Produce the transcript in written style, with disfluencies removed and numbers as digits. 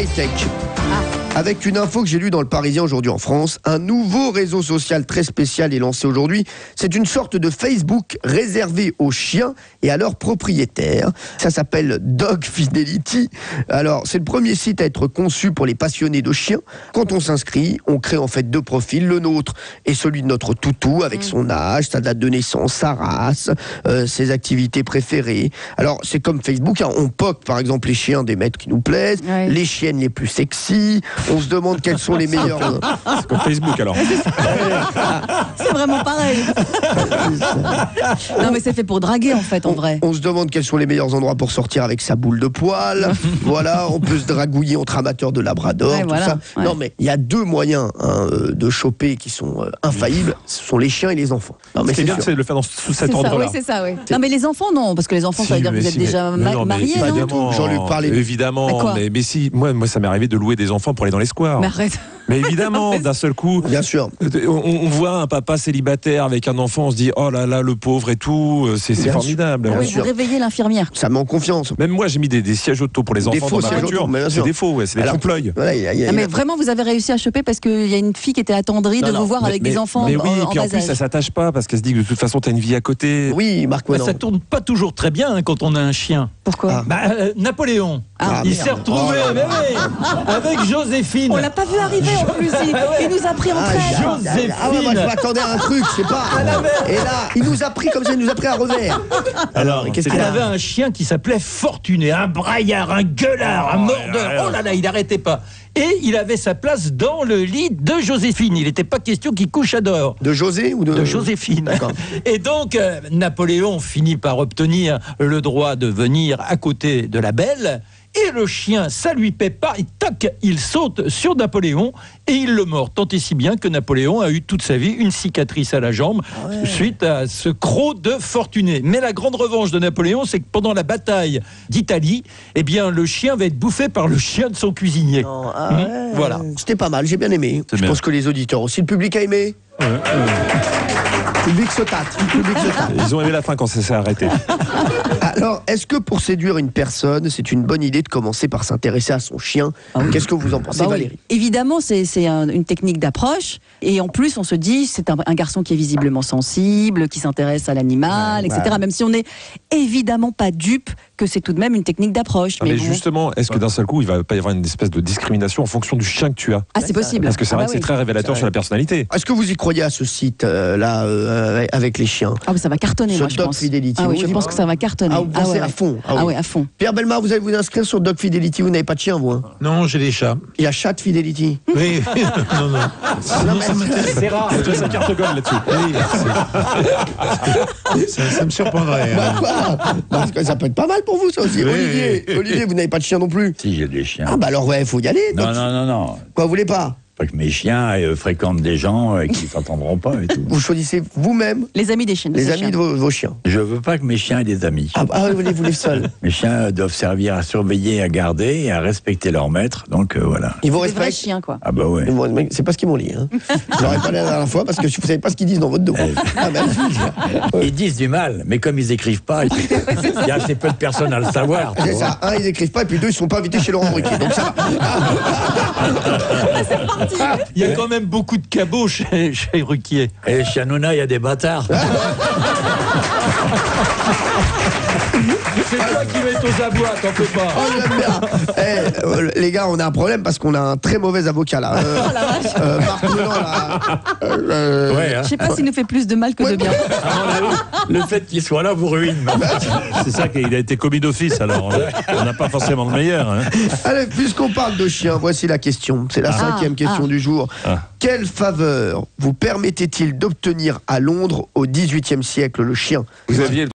high-tech. Avec une info que j'ai lue dans Le Parisien aujourd'hui en France, un nouveau réseau social très spécial est lancé aujourd'hui. C'est une sorte de Facebook réservé aux chiens et à leurs propriétaires. Ça s'appelle Dog Fidelity. Alors, c'est le premier site à être conçu pour les passionnés de chiens. Quand on s'inscrit, on crée en fait 2 profils, le nôtre et celui de notre toutou, avec son âge, sa date de naissance, sa race, ses activités préférées. Alors, c'est comme Facebook, hein. On poque par exemple les chiens des maîtres qui nous plaisent, les chiennes les plus sexy. On se demande quels sont les meilleurs. C'est comme Facebook alors. C'est vraiment pareil. Non mais c'est fait pour draguer en fait, en vrai. On se demande quels sont les meilleurs endroits pour sortir avec sa boule de poil. Voilà, on peut se dragouiller entre amateurs de labrador, tout ça. Ouais. Non mais il y a 2 moyens de choper qui sont infaillibles. Ce sont les chiens et les enfants. Non, mais c'est bien de le faire sous cet ordre-là. Oui, c'est ça, oui. Non mais les enfants non, parce que les enfants ça veut dire que vous êtes déjà mariés, non? Jean-Luc parlait. Évidemment, mais si, moi ça m'est arrivé de louer des enfants pour aller dans les squares. Mais arrête. Mais évidemment, d'un seul coup, bien sûr, on voit un papa célibataire avec un enfant, on se dit oh là là, le pauvre et tout, c'est formidable. Oui, vous réveillez l'infirmière. Ça met en confiance. Même moi, j'ai mis des sièges auto pour les enfants dans ma voiture. C'est des faux, c'est des trompe-l'œil. Mais vraiment, vous avez réussi à choper parce qu'il y a une fille qui était attendrie de vous voir avec des enfants. Mais oui, et puis en plus, ça s'attache pas parce qu'elle se dit que de toute façon, t'as une vie à côté. Oui, Marc. Ça tourne pas toujours très bien quand on a un chien. Pourquoi? Napoléon. Il s'est retrouvé avec Joséphine. On l'a pas vu arriver en plus. Il nous a pris en traître. Joséphine. Moi, je m'attendais à un truc, je sais pas. Et là, il nous a pris comme ça, il nous a pris à revers. Alors, elle avait un chien qui s'appelait Fortuné, un braillard, un gueulard, un mordeur. Oh là là, il n'arrêtait pas. Et il avait sa place dans le lit de Joséphine. Il n'était pas question qu'il couche à dehors. De José ou de Joséphine. D'accord. Et donc, Napoléon finit par obtenir le droit de venir à côté de la belle. Et le chien, ça lui paie pas, et tac, il saute sur Napoléon et il le mord. Tant et si bien que Napoléon a eu toute sa vie une cicatrice à la jambe suite à ce croc de Fortuné. Mais la grande revanche de Napoléon, c'est que pendant la bataille d'Italie, eh bien, le chien va être bouffé par le chien de son cuisinier. Voilà. C'était pas mal, j'ai bien aimé. Je pense que les auditeurs aussi, le public a aimé. Le public se tâte. Ils ont aimé la fin quand ça s'est arrêté. Alors, est-ce que pour séduire une personne, c'est une bonne idée de commencer par s'intéresser à son chien? Qu'est-ce que vous en pensez, Valérie? Évidemment, c'est une technique d'approche. Et en plus, on se dit, c'est un garçon qui est visiblement sensible, qui s'intéresse à l'animal, etc. Même si on n'est évidemment pas dupe que c'est tout de même une technique d'approche. Mais justement, est-ce que d'un seul coup, il ne va pas y avoir une espèce de discrimination en fonction du chien que tu as? Ah, c'est possible. Parce que c'est vrai que c'est très révélateur sur la personnalité. Est-ce que vous y croyez à ce site avec les chiens? Ah, mais ça va cartonner, moi, je pense. Fidelity. Ah oui, je pense que ça va cartonner. Ah, vous pensez à fond? Ah oui, à fond. Pierre Bellemare, vous allez vous inscrire sur Dog Fidelity. Vous n'avez pas de chien, vous? Non, j'ai des chats. Il y a Chat Fidelity. Oui. Non. C'est rare. Tu as sa carte gold là-dessus. Oui, ça me surprendrait. Parce que ça peut être pas mal pour vous, ça aussi. Oui. Olivier, vous n'avez pas de chien non plus? Si, j'ai des chiens. Ah bah alors faut y aller. Non. Quoi, vous voulez pas? Pas que mes chiens fréquentent des gens qui ne s'entendront pas et tout. Vous choisissez vous-même les amis des chiens. Les amis de vos chiens. Je veux pas que mes chiens aient des amis. Vous les seuls. Mes chiens doivent servir à surveiller, à garder et à respecter leur maître. Donc voilà. Ils vous respectent. respectent. Des vrais chiens, quoi. Ah bah ouais. C'est pas ce qu'ils m'ont dit. Je leur ai parlé la dernière fois parce que vous savez pas ce qu'ils disent dans votre dos. Ils disent du mal, mais comme ils écrivent pas, il y a assez peu de personnes à le savoir. C'est ça. Ils écrivent pas et puis 2, ils sont pas invités chez Laurent Ruquier. Donc ça va. C'est parti. Il y a quand même beaucoup de cabots chez Ruquier. Et chez Hanouna, il y a des bâtards. C'est toi qui mets aux abois, t'en peux pas. J'aime bien. Les gars, on a un problème parce qu'on a un très mauvais avocat là. Marc Menon, là. Je sais pas s'il nous fait plus de mal que de bien. Le fait qu'il soit là vous ruine. C'est ça qu'il a été commis d'office, alors on n'a pas forcément le meilleur. Allez, puisqu'on parle de chiens, voici la question. C'est la 5e question du jour. Quelle faveur vous permettait-il d'obtenir à Londres au XVIIIe siècle, le chien? Vous aviez